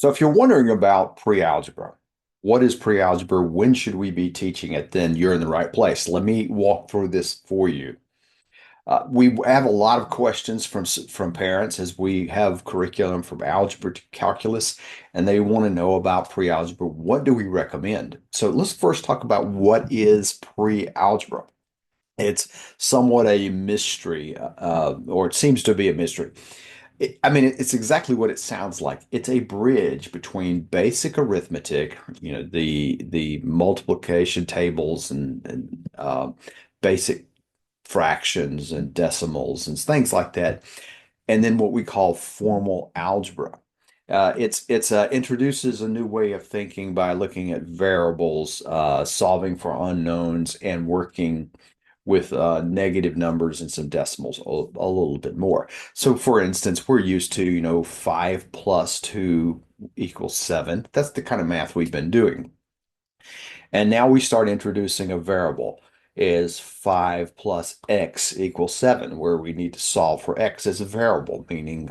So if you're wondering about pre-algebra, what is pre-algebra? When should we be teaching it? Then you're in the right place. Let me walk through this for you. We have a lot of questions from parents as we have curriculum from algebra to calculus, and they want to know about pre-algebra. What do we recommend? So let's first talk about what is pre-algebra. It's somewhat a mystery, or it seems to be a mystery. It's exactly what it sounds like. It's a bridge between basic arithmetic, the multiplication tables and basic fractions and decimals and things like that, and then what we call formal algebra. It's introduces a new way of thinking by looking at variables, solving for unknowns, and working with negative numbers and some decimals a little bit more. So, for instance, we're used to, 5 plus 2 equals 7. That's the kind of math we've been doing. And now we start introducing a variable. Is 5 plus x equals 7, where we need to solve for x as a variable, meaning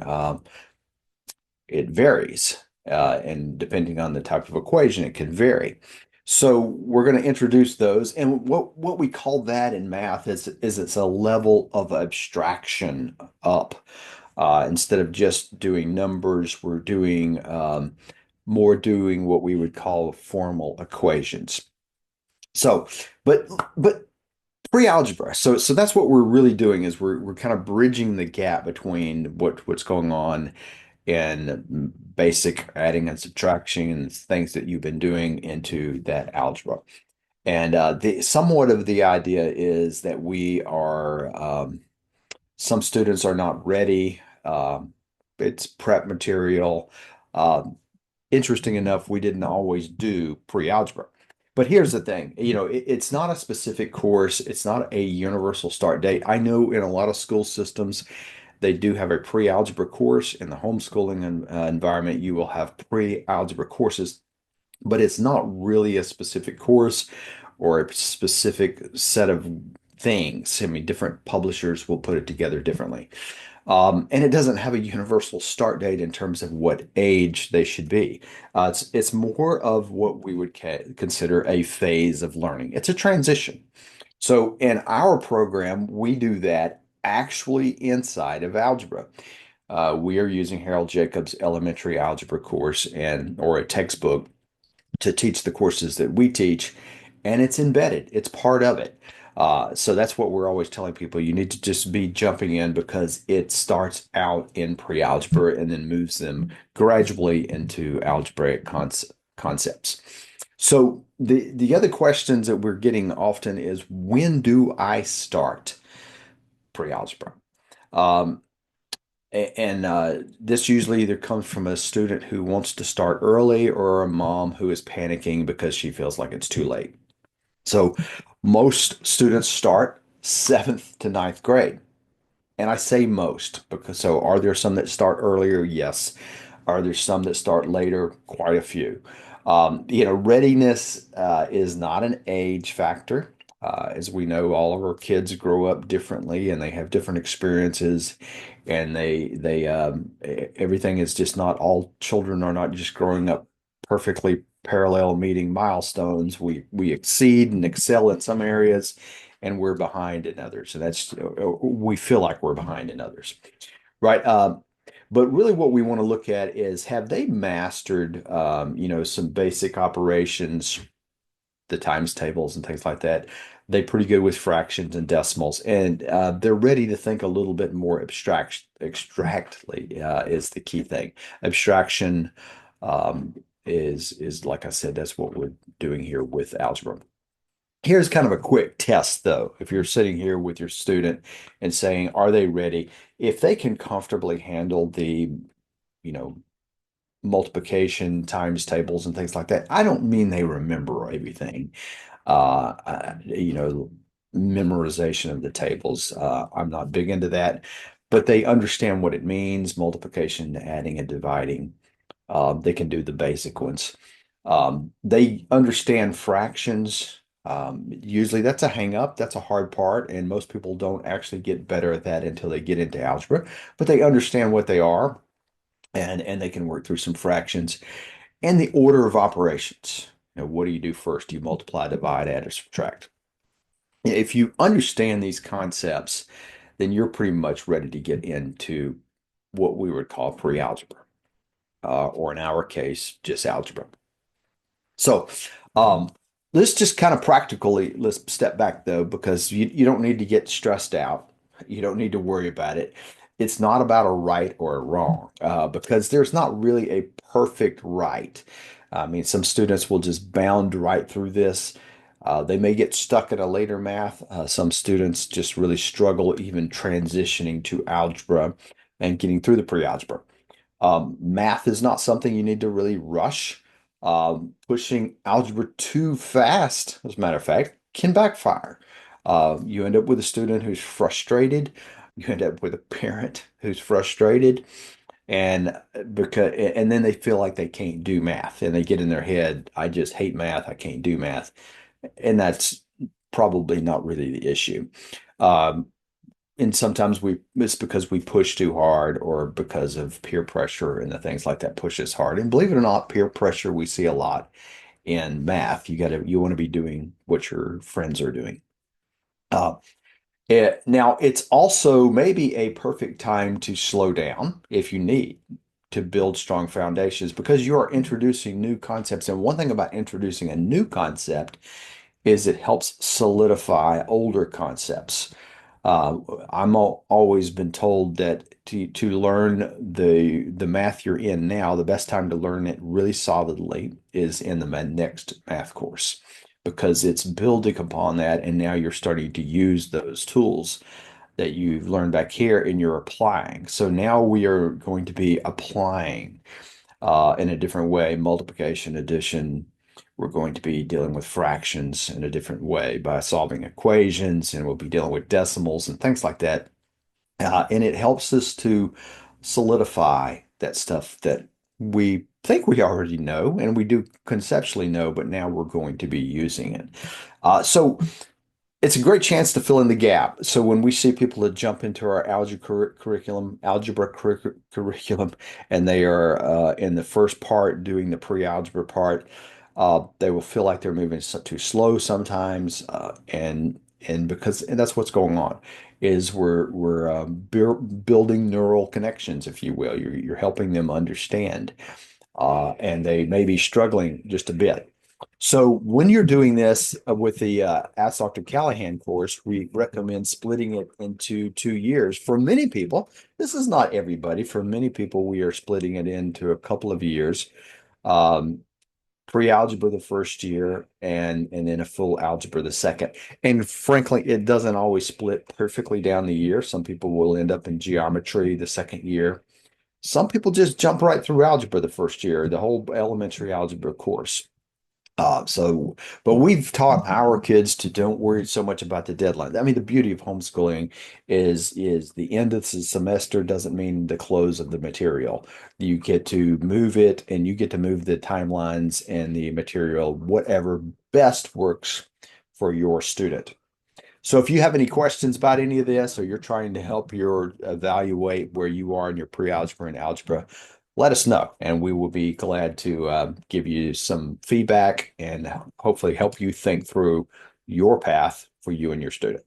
it varies. And depending on the type of equation, it can vary. So we're going to introduce those. And what we call that in math is it's a level of abstraction up. Instead of just doing numbers, we're doing more doing what we would call formal equations. So, but pre-algebra. So that's what we're really doing is we're kind of bridging the gap between what's going on in basic adding and subtraction and things that you've been doing into that algebra. And the somewhat of the idea is that we are some students are not ready. It's prep material. Um, Interesting enough, we didn't always do pre-algebra. But here's the thing, it's not a specific course. It's not a universal start date. I know in a lot of school systems, they do have a pre-algebra course. In the homeschooling environment, you will have pre-algebra courses, but it's not really a specific course or a specific set of things. I mean, different publishers will put it together differently. And it doesn't have a universal start date in terms of what age they should be. It's more of what we would consider a phase of learning. It's a transition. So in our program, we do that actually inside of algebra. We are using Harold Jacobs' elementary algebra course and or a textbook to teach the courses that we teach, and it's embedded. It's part of it. So that's what we're always telling people. You need to just be jumping in because it starts out in pre-algebra and then moves them gradually into algebraic concepts. So the other questions that we're getting often is when do I start pre-algebra? Um, and this usually either comes from a student who wants to start early or a mom who is panicking because she feels like it's too late. So most students start seventh to ninth grade. And I say most because so are there some that start earlier? Yes. Are there some that start later? Quite a few. Readiness is not an age factor. As we know, all of our kids grow up differently and they have different experiences, and everything is just not all children are not just growing up perfectly parallel meeting milestones. We exceed and excel in some areas, and we're behind in others, and that's we feel like we're behind in others, right? But really, what we want to look at is have they mastered, some basic operations, the times tables and things like that. They're pretty good with fractions and decimals, and they're ready to think a little bit more abstractly is the key thing. Abstraction is like I said, that's what we're doing here with algebra. Here's kind of a quick test, though. If you're sitting here with your student and saying, are they ready? If they can comfortably handle the, you know, multiplication times tables and things like that, I don't mean they remember everything. Memorization of the tables. I'm not big into that, but they understand what it means, multiplication, adding, and dividing. They can do the basic ones. They understand fractions. Usually that's a hang up. That's a hard part. And most people don't actually get better at that until they get into algebra, but they understand what they are. and they can work through some fractions and the order of operations. What do you do first? Do you multiply, divide, add, or subtract? If you understand these concepts, then you're pretty much ready to get into what we would call pre-algebra, or in our case, just algebra. So, um, let's just kind of practically, let's step back though, because you don't need to get stressed out. You don't need to worry about it. It's not about a right or a wrong, because there's not really a perfect right. I mean, some students will just bound right through this. They may get stuck in a later math. Some students just really struggle even transitioning to algebra and getting through the pre-algebra. Math is not something you need to really rush. Pushing algebra too fast, as a matter of fact, can backfire. You end up with a student who's frustrated. You end up with a parent who's frustrated, and then they feel like they can't do math, and they get in their head, I just hate math. I can't do math, and that's probably not really the issue. Um, and sometimes it's because we push too hard or because of peer pressure and the things like that push us hard. And believe it or not, peer pressure we see a lot in math. You want to be doing what your friends are doing. Uh, Now it's also maybe a perfect time to slow down if you need to build strong foundations because you are introducing new concepts. And one thing about introducing a new concept is it helps solidify older concepts. Uh, always been told that to learn the math you're in now, the best time to learn it really solidly is in the next math course because it's building upon that, and now you're starting to use those tools that you've learned back here and you're applying. So now we are going to be applying in a different way, multiplication, addition. We're going to be dealing with fractions in a different way by solving equations, and we'll be dealing with decimals and things like that. And it helps us to solidify that stuff that we think we already know and we do conceptually know, but now we're going to be using it. So it's a great chance to fill in the gap. So when we see people that jump into our algebra curriculum, and they are in the first part doing the pre-algebra part, they will feel like they're moving too slow sometimes, and that's what's going on, is we're building neural connections, if you will. You're helping them understand, and they may be struggling just a bit. So when you're doing this with the Ask Dr. Callahan course, we recommend splitting it into 2 years. For many people, this is not everybody. For many people, we are splitting it into a couple of years. Um, Pre-algebra the first year, and then a full algebra the second. And frankly, it doesn't always split perfectly down the year. Some people will end up in geometry the second year. Some people just jump right through algebra the first year, the whole elementary algebra course. But we've taught our kids to don't worry so much about the deadline. I mean, the beauty of homeschooling is the end of the semester doesn't mean the close of the material. You get to move it, and you get to move the timelines and the material, whatever best works for your student. So if you have any questions about any of this, or you're trying to help your evaluate where you are in your pre-algebra and algebra, let us know, and we will be glad to give you some feedback and hopefully help you think through your path for you and your student.